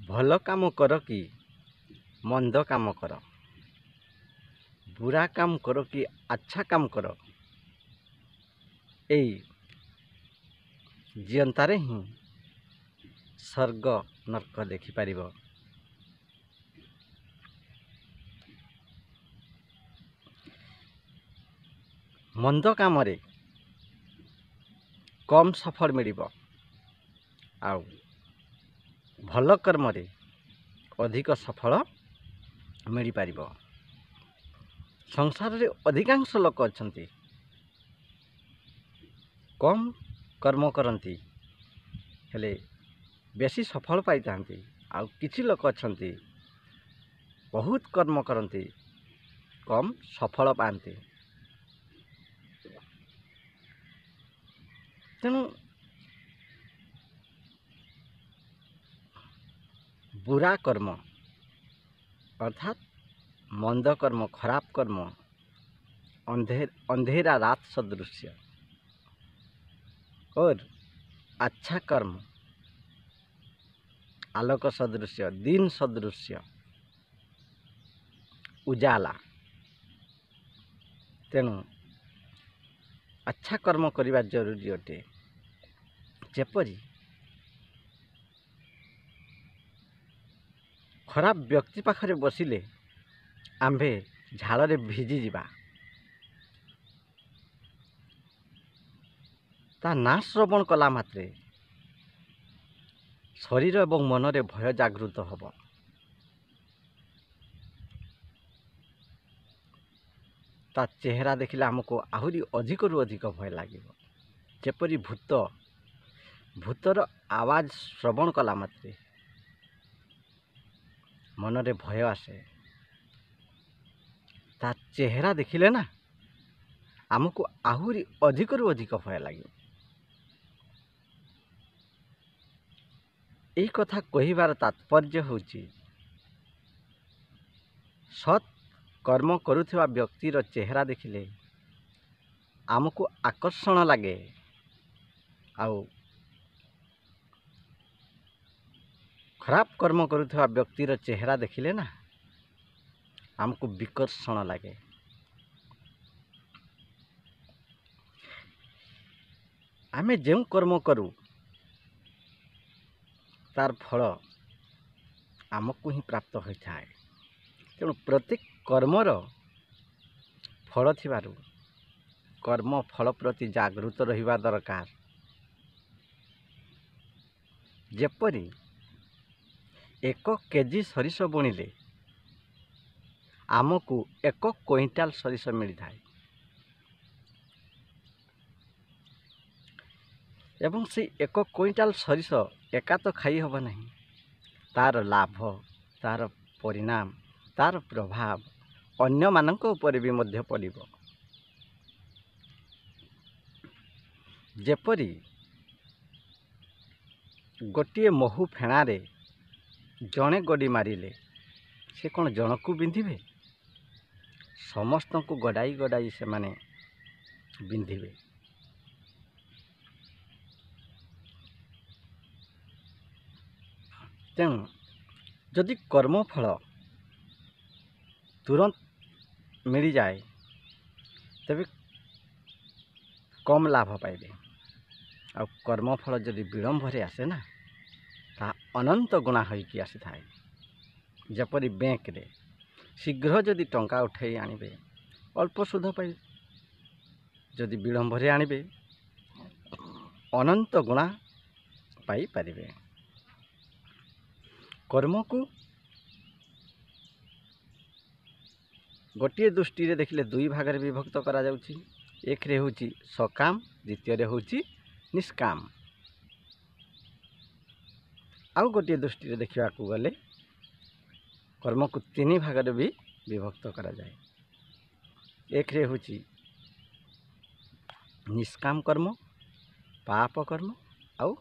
ଭଲ କାମ କର କି ମନ୍ଦ କାମ କର, ବୁରା କାମ କର କି ଆଚ୍ଛା କାମ କର, ଏଇ ଜିଅନ୍ତାରେ ହିଁ ସ୍ୱର୍ଗ ନର୍କ ଦେଖିପାରିବ। ମନ୍ଦ କାମରେ କମ୍ ସଫଳ ମିଳିବ, ଆଉ ଭଲ କର୍ମରେ ଅଧିକ ସଫଳ ମିଳିପାରିବ। ସଂସାରରେ ଅଧିକାଂଶ ଲୋକ ଅଛନ୍ତି କମ୍ କର୍ମ କରନ୍ତି ହେଲେ ବେଶୀ ସଫଳ ପାଇଥାନ୍ତି, ଆଉ କିଛି ଲୋକ ଅଛନ୍ତି ବହୁତ କର୍ମ କରନ୍ତି କମ୍ ସଫଳ ପାଆନ୍ତି। ତେଣୁ ବୁରା କର୍ମ अर्थात मंद कर्म, खराब कर्म अंधेरा रात सदृश्य और अच्छा कर्म आलोक सदृश्य, दिन सदृश्य, उजाला। तेणु अच्छा कर्म करने जरूरी अटे। जेपरी खराब व्यक्ति पाखरे बसिले आंभे झाड़े भिजी जिबा, ता ना श्रवण कला मात्रे शरीर एवं मनरे भय जागृत हब। ता चेहरा देखिले आमको आहुरी अधिक रु अधिक भय लगे। जेपरी भूतर आवाज श्रवण कला मात्रे मनरे भय आसे, ता चेहरा देखिले ना आमको आहुरी अधिक रु अधिक भय लगे। यही कथा कहिबार तात्पर्य होची सत् कर्म करुथिबा व्यक्तिर चेहरा देखिले आमको आकर्षण लगे, आउ खराब कर्म करुथिबा व्यक्तिर चेहरा देखिले ना आमको विकर्षण लगे। आमे जो कर्म करू तार फल आमको ही प्राप्त होता है। तेणु प्रत्येक कर्मर फल थिबारु कर्म फल प्रति जागृत रहिबा दरकार। जेपरी 1 केजी सरिष बुणिले आमको 1 क्विंटाल सरिष मिलता है, एवं से 1 क्विंटाल सरिष एका तो खाई हब नहीं, तार लाभ, तार परिणाम, तार प्रभाव अन्य मानक ऊपर भी मध्य पड़िबो। जेपरी गोटे महू फेणारे जड़े गड़ी मारिले से कौन जन को बिंधिबे, समस्त को गड़ाई गड़ाई से माने बिंधिबे। तेणु जदि कर्मफल तुरंत मिल जाए तबे कम लाभ पाइबे, आ कर्मफल जदि विलंबरे आसे ना ता अनंत गुणा होइकी आसी थाए। जेपरी बैंक रे शीघ्र जदि टंका उठाई आनिबे अल्प सुध पाइबे, जदि विलंबरे आनिबे अनंत गुणा पाई पारिबे। कर्म को गोटे दृष्टि रे देखिले 2 भाग रे विभक्त करा जाउची। एक रे होची सकाम, द्वितीय रे होची निष्काम। आउ गोटे दृष्टि रे देखिबा को गले कर्म को 3 भाग रे भी विभक्त करा जाए। एक रे होची निष्काम कर्म, पाप कर्म आउ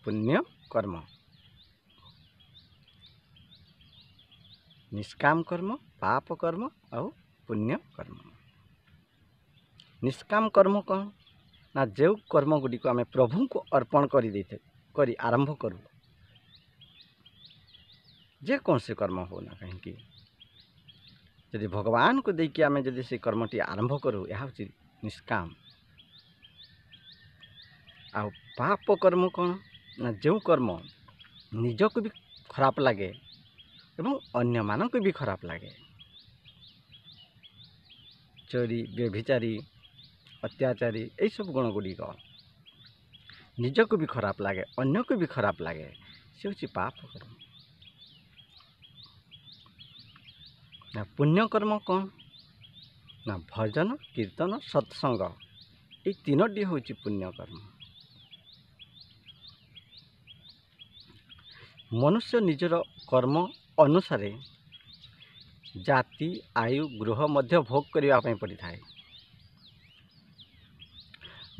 पुण्य कर्म। निष्काम कर्म, पाप कर्म और पुण्य कर्म। निष्काम कर्म कौन ना जो कर्म गुडी को आम प्रभु को अर्पण करी आरंभ करूँ ଯେକୌଣସି କର୍ମ ହଉ ନା କାହିଁକି, ଯଦି ଭଗବାନଙ୍କୁ ଦେଇକି ଆମେ ଯଦି ସେ କର୍ମଟି ଆରମ୍ଭ କରୁ, ଏହା ହେଉଛି ନିଷ୍କାମ। ଆଉ ପାପ କର୍ମ କ'ଣ ନା, ଯେଉଁ କର୍ମ ନିଜକୁ ବି ଖରାପ ଲାଗେ ଏବଂ ଅନ୍ୟମାନଙ୍କୁ ବି ଖରାପ ଲାଗେ। ଚୋରି, ବ୍ୟଭିଚାରୀ, ଅତ୍ୟାଚାରୀ, ଏଇସବୁ ଗୁଣ ଗୁଡ଼ିକ ନିଜକୁ ବି ଖରାପ ଲାଗେ, ଅନ୍ୟକୁ ବି ଖରାପ ଲାଗେ, ସେ ହେଉଛି ପାପ କର୍ମ। ନା ପୁଣ୍ୟକର୍ମ କ'ଣ ନା, ଭଜନ, କୀର୍ତ୍ତନ, ସତ୍ସଙ୍ଗ, ଏଇ ତିନୋଟି ହେଉଛି ପୁଣ୍ୟକର୍ମ। ମନୁଷ୍ୟ ନିଜର କର୍ମ ଅନୁସାରେ ଜାତି, ଆୟୁ, ଗୃହ ମଧ୍ୟ ଭୋଗ କରିବା ପାଇଁ ପଡ଼ିଥାଏ।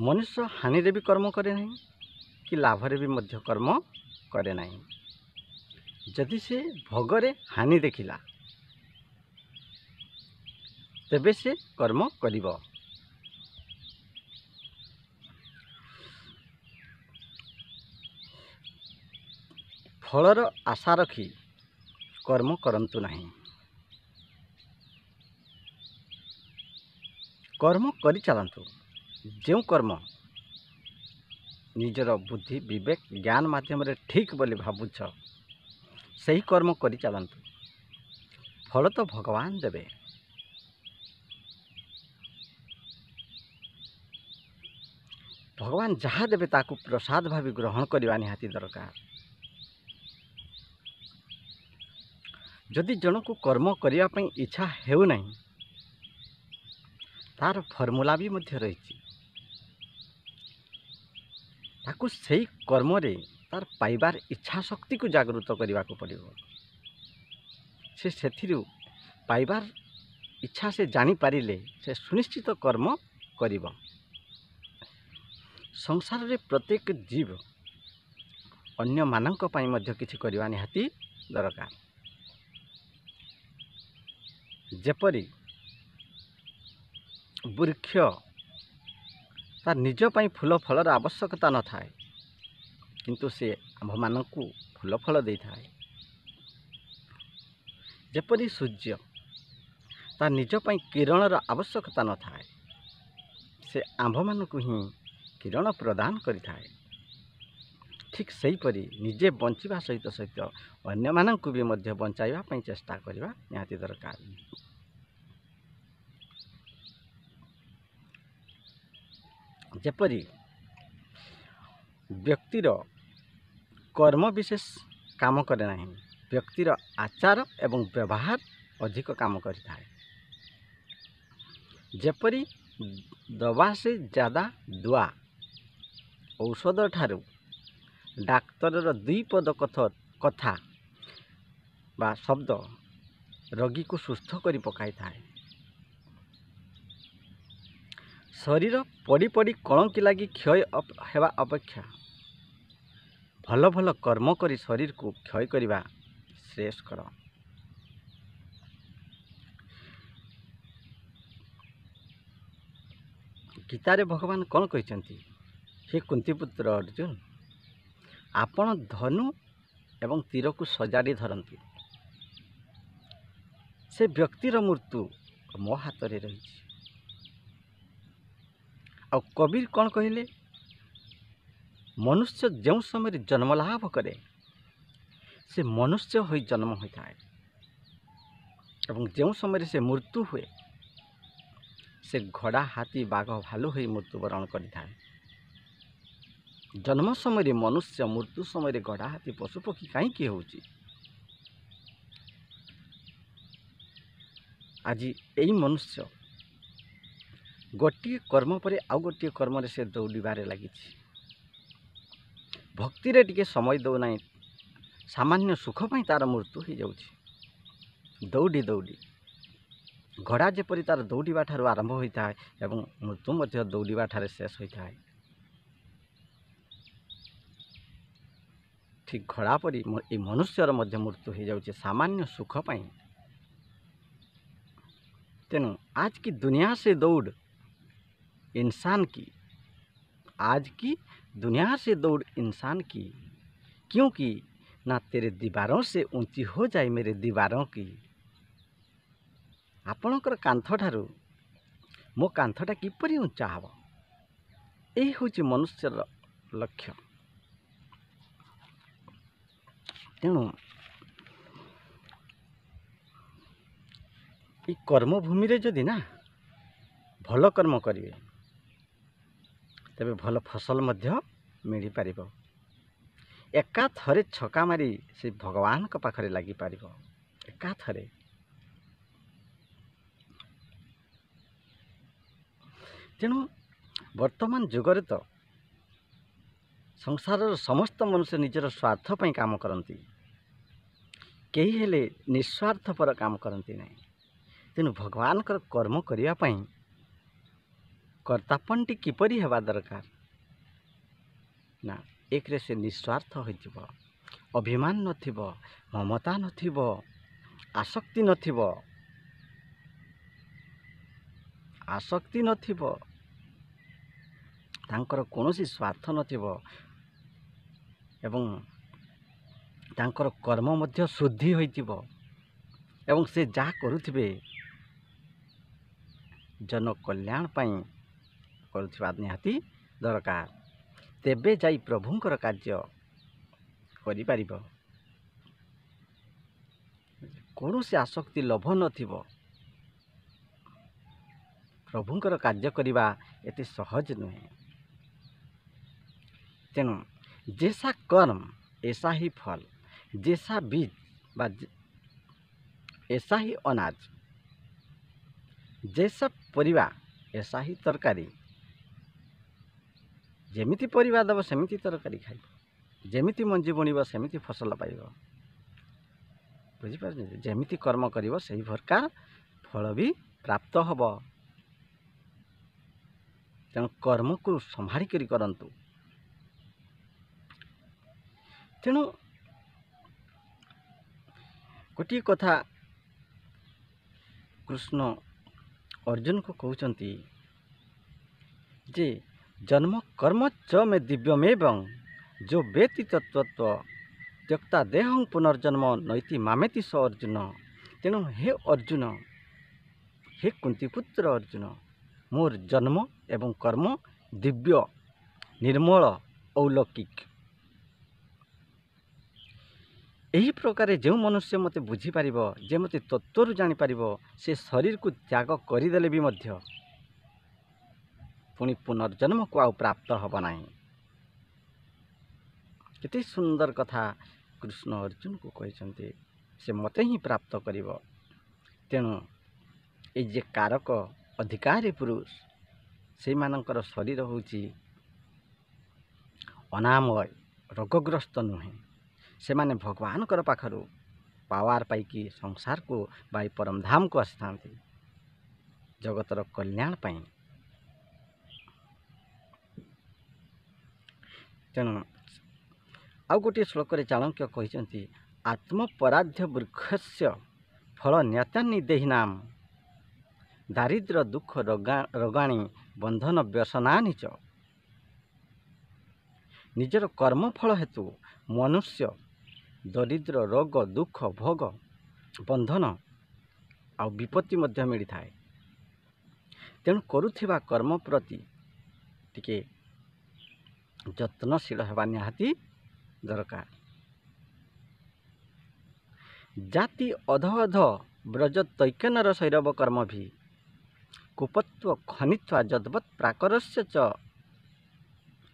ମନୁଷ୍ୟ ହାନିରେ ବି କର୍ମ କରେ ନାହିଁ କି ଲାଭରେ ବି ମଧ୍ୟ କର୍ମ କରେ ନାହିଁ। ଯଦି ସେ ଭୋଗରେ ହାନି ଦେଖିଲା, ତେବେ ସେ କର୍ମ କରିବ। ଫଳର ଆଶା ରଖି କର୍ମ କରନ୍ତୁ ନାହିଁ। କର୍ମ କରିଚାଲନ୍ତୁ। ଯେଉଁ କର୍ମ ନିଜର ବୁଦ୍ଧି, ବିବେକ, ଜ୍ଞାନ ମାଧ୍ୟମରେ ଠିକ୍ ବୋଲି ଭାବୁଛ, ସେହି କର୍ମ କରିଚାଲନ୍ତୁ। ଫଳ ତ ଭଗବାନ ଦେବେ। ଭଗବାନ ଯାହା ଦେବେ ତାକୁ ପ୍ରସାଦ ଭାବେ ଗ୍ରହଣ କରିବା ନିହାତି ଦରକାର। ଯଦି ଜଣକୁ କର୍ମ କରିବା ପାଇଁ ଇଚ୍ଛା ହେଉନାହିଁ, ତା'ର ଫର୍ମୁଲା ବି ମଧ୍ୟ ରହିଛି। ତାକୁ ସେଇ କର୍ମରେ ତା'ର ପାଇବାର ଇଚ୍ଛା ଶକ୍ତିକୁ ଜାଗୃତ କରିବାକୁ ପଡ଼ିବ। ସେ ସେଥିରୁ ପାଇବାର ଇଚ୍ଛା ସେ ଜାଣିପାରିଲେ ସେ ସୁନିଶ୍ଚିତ କର୍ମ କରିବ। ସଂସାରରେ ପ୍ରତ୍ୟେକ ଜୀବ ଅନ୍ୟମାନଙ୍କ ପାଇଁ ମଧ୍ୟ କିଛି କରିବା ନିହାତି ଦରକାର। ଯେପରି ବୃକ୍ଷ ତା ନିଜ ପାଇଁ ଫୁଲ ଫଳର ଆବଶ୍ୟକତା ନଥାଏ, କିନ୍ତୁ ସେ ଆମ୍ଭମାନଙ୍କୁ ଫୁଲ ଫଳ ଦେଇଥାଏ। ଯେପରି ସୂର୍ଯ୍ୟ ତା ନିଜ ପାଇଁ କିରଣର ଆବଶ୍ୟକତା ନଥାଏ, ସେ ଆମ୍ଭମାନଙ୍କୁ ହିଁ କିରଣ ପ୍ରଦାନ କରିଥାଏ। ଠିକ୍ ସେହିପରି ନିଜେ ବଞ୍ଚିବା ସହିତ ଅନ୍ୟମାନଙ୍କୁ ବି ମଧ୍ୟ ବଞ୍ଚାଇବା ପାଇଁ ଚେଷ୍ଟା କରିବା ନିହାତି ଦରକାର। ଯେପରି ବ୍ୟକ୍ତିର କର୍ମ ବିଶେଷ କାମ କରେ ନାହିଁ, ବ୍ୟକ୍ତିର ଆଚାର ଏବଂ ବ୍ୟବହାର ଅଧିକ କାମ କରିଥାଏ। ଯେପରି ଦବା ସେ ଜ୍ୟାଦା ଦୁଆ, ଔଷଧ ଠାରୁ ଡାକ୍ତରର 2 ପଦ କଥା ବା ଶବ୍ଦ ରୋଗୀକୁ ସୁସ୍ଥ କରି ପକାଇଥାଏ। ଶରୀର ପଡ଼ି ପଡ଼ି କଳଙ୍କି ଲାଗି କ୍ଷୟ ହେବା ଅପେକ୍ଷା ଭଲ ଭଲ କର୍ମ କରି ଶରୀରକୁ କ୍ଷୟ କରିବା ଶ୍ରେୟସ୍କର। ଗୀତାରେ ଭଗବାନ କ'ଣ କହିଛନ୍ତି? ହେ କୁନ୍ତୀପୁତ୍ର ଅର୍ଜୁନ, ଆପଣ ଧନୁ ଏବଂ ତୀରକୁ ସଜାଡ଼ି ଧରନ୍ତୁ। ସେ ବ୍ୟକ୍ତିର ମୃତ୍ୟୁ ମୋ ହାତରେ ରହିଛି। ଆଉ କବିର କ'ଣ କହିଲେ? ମନୁଷ୍ୟ ଯେଉଁ ସମୟରେ ଜନ୍ମ ଲାଭ କରେ, ସେ ମନୁଷ୍ୟ ହୋଇ ଜନ୍ମ ହୋଇଥାଏ ଏବଂ ଯେଉଁ ସମୟରେ ସେ ମୃତ୍ୟୁ ହୁଏ, ସେ ଘୋଡ଼ା, ହାତୀ, ବାଘ, ଭାଲୁ ହୋଇ ମୃତ୍ୟୁବରଣ କରିଥାଏ। ଜନ୍ମ ସମୟରେ ମନୁଷ୍ୟ, ମୃତ୍ୟୁ ସମୟରେ ଘୋଡ଼ା, ହାତୀ, ପଶୁପକ୍ଷୀ କାହିଁକି ହେଉଛି? ଆଜି ଏଇ ମନୁଷ୍ୟ ଗୋଟିଏ କର୍ମ ପରେ ଆଉ ଗୋଟିଏ କର୍ମରେ ସେ ଦୌଡ଼ିବାରେ ଲାଗିଛି। ଭକ୍ତିରେ ଟିକେ ସମୟ ଦେଉନାହିଁ, ସାମାନ୍ୟ ସୁଖ ପାଇଁ ତା'ର ମୃତ୍ୟୁ ହୋଇଯାଉଛି। ଦୌଡ଼ି ଦୌଡ଼ି ଘୋଡ଼ା ଯେପରି ତା'ର ଦୌଡ଼ିବା ଠାରୁ ଆରମ୍ଭ ହୋଇଥାଏ ଏବଂ ମୃତ୍ୟୁ ମଧ୍ୟ ଦୌଡ଼ିବା ଠାରେ ଶେଷ ହୋଇଥାଏ, ଠିକ୍ ଘୋଡ଼ା ପରି ଏଇ ମନୁଷ୍ୟର ମଧ୍ୟ ମୃତ୍ୟୁ ହୋଇଯାଉଛି ସାମାନ୍ୟ ସୁଖ ପାଇଁ। ତେଣୁ आज की दुनिया से दौड़ इंसान की, आज की दुनिया से दौड़ इंसान की, क्योंकि ना तेरे दीवारों से ऊंची हो जाए मेरे दीवारों की। आपणकर कांथ ठारू मो कांथटा किपरि उंचा हब, यही हूँ मनुष्यर लक्ष्य। तेणु ये कर्मभूमि रे जदि ना भल कर्म करेंगे तेबे भल फसल मध्य मिल पार। एका थरे छका मारी से भगवान का पाखरे लगी पार एका थरे। तेणु वर्तमान जुगरे तो संसार समस्त मनुष्य निजर स्वार्थ पर काम करती, कई हेले निस्वार्थ पर काम करती नहीं। तेणु भगवान कर्म करने कर्तापनटी किपरि हेबा दरकार ना, एक रे से निस्वार्थ होइथिबो, अभिमान नथिबो, ममता नथिबो, आसक्ति नथिबो, आसक्ति नथिबो, तांकर कोनोसी स्वार्थ नथिबो एवं तांकर कर्म मध्य शुद्धि होइथिबो एवं से जा करुथिबे जन कल्याण पई करुथिबा निहाती दरकार। तेबे जाई प्रभुंकर कार्य करि पारिबो। कौनसी आसक्ति लोभ नथिबो, प्रभुंकर कार्य करिबा एते सहज नुहे। तेणु जैसा कर्म ऐसा ही फल, जैसा बीज बा ऐसा ही अनाज, जैसा परिवा ऐसा ही तरकारी। जेमिति परिवा दब सेमिति तरकारी खाइब, जेमिति मंजी बुणीब सेमिति फसल पाइब। बुझिपार, जेमिति कर्म करिब सेही प्रकार फल भी प्राप्त हब। तेणु कर्म को संभाड़ी करी करंतु। तेणु गोटे कथा कृष्ण अर्जुन को कहते जे जन्म कर्म च में दिव्यमेवं जो वेति तत्त्व त्यक्ता देहं पुनर्जन्म नैति मामेति स अर्जुन। तेणु हे अर्जुन, हे कुंतीपुत्र अर्जुन, मोर जन्म एवं कर्म दिव्य निर्मल अलौकिक। यही प्रकार जो मनुष्य मते बुझी पारिबो, जे मते तत्वरु जानि पारिबो, से शरीर को त्याग करिदेले भी मध्य पुणी पुनर्जन्म को आउ प्राप्त हब नाही। केते सुंदर कथा कृष्ण अर्जुन को कहते, से मते ही प्राप्त करिबो। तेणु ए जे कारक अधिकारी पुरुष से मानकर शरीर होची अनामय रोगग्रस्त नुहे। से माने भगवान कर पाखरु पावार पाइकी संसार को बाई परम धाम को आस्थांती जगतर कल्याण पाई। तेणु आउ गोटे श्लोक चाणक्य कहते, आत्मपराध्य वृक्षस्य फल न्यतानि देहिनाम दारिद्र्य दुख रोगाणी बंधन व्यसनानि च। निजर कर्म फल हेतु मनुष्य दरिद्र रोग दुख भोग बंधन आ विपत्ति मध्य मिली थाए। तेणु करुथिबा कर्म प्रति टिके जत्नशील हेबा निहाती दरकार। जाति अध अध ब्रज तैक्यनर शैरव कर्म भी कुपत्व खनित्वा जद्वत् प्राकरस्य च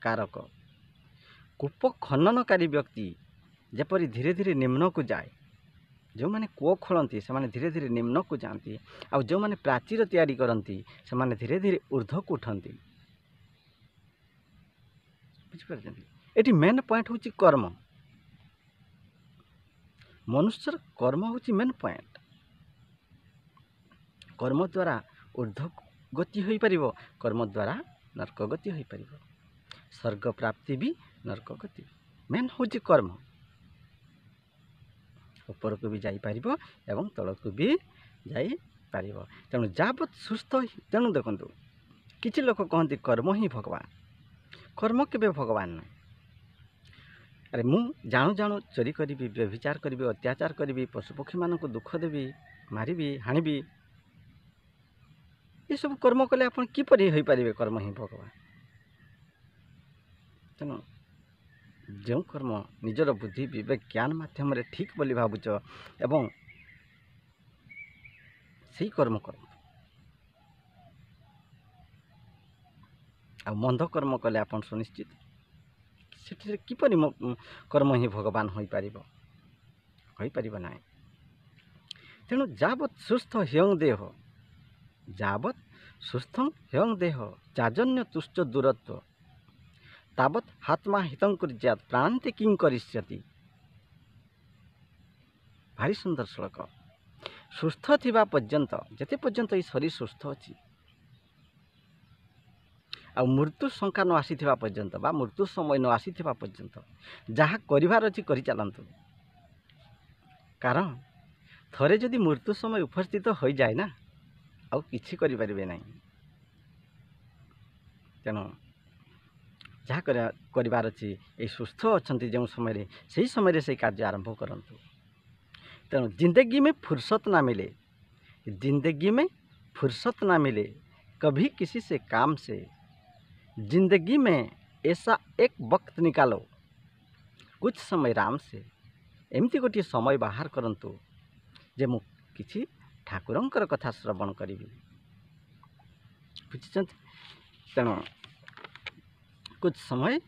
कारक। कूप खननकारी व्यक्ति जेपरी धीरे धीरे निम्न को जाए, जो माने कूप खोलती से माने धीरे धीरे निम्न को जाती, और जो माने प्राचीर तैयारी करती से माने धीरे धीरे ऊर्ध्व को उठती। बुझिपार, एटी मेन पॉइंट होची कर्म। मनुष्यर कर्म होची मेन पॉइंट। कर्म द्वारा ऊर्ध्व गति होई परिबो, कर्म द्वारा नरक गति होई परिबो, स्वर्ग प्राप्ति भी नरक गति। मेन होची कर्म। ऊपर को भी जाई पारिबो एवं तल को भी जाई पारिबो। तेणु जाबत सुस्थ। तेणु देखंतु किछि लोक कहती कर्म ही भगवान। कर्म केबे भगवान नहीं। अरे मु जाणु जाणु चोरी करी व्यभिचार करी अत्याचार करी पशुपक्षी मानक दुख देवी मारिबी हाणिबी ये सब कर्म कले आप किपरि हो पारे कर्म ही भगवान तेणु जो कर्म निजर बुद्धि विवेक ज्ञान माध्यम ठीक बोली भावुच एवं से कर्म कर आ मंद कर्म कले आप सुनिश्चित से किपरि कर्म ही भगवान हो पार ना तेणु जावत सुस्थ ह्यंग देह जावत सुस्थं ह्यंग देह जाजन्य तुष्ट दूरत्व तावत हात्मा हितं कुर्यात् प्राणान्ते किं करिष्यति भारी सुंदर श्लोक सुस्थ थिबा पर्यंत जते पर्यंत ये शरीर सुस्थ अच्छी आ मृत्यु शंका न आसीथिबा पर्यंत बा मृत्यु समय न आसीथिबा पर्यंत जहाँ करिवार अछि करि चलंतु कारण थरे जदि मृत्यु समय उपस्थित हो जाए ना आउ किछि करि परिबे नाही तेणु जहाँ करिवार अछि ए सुस्थ अछंती जो समय से समय से कार्य आरंभ करंतु तेणु जिंदगी में फुर्सत ना मिले जिंदगी में फुर्सत ना मिले कभी किसी से काम से जिंदगी में ऐसा एक वक्त निकालो कुछ समय राम से एमती गोटे समय बाहर करंतु जे मु किछि ठाकुरंकर कथा श्रवण करी बुझिछंती तेणु कुछ समय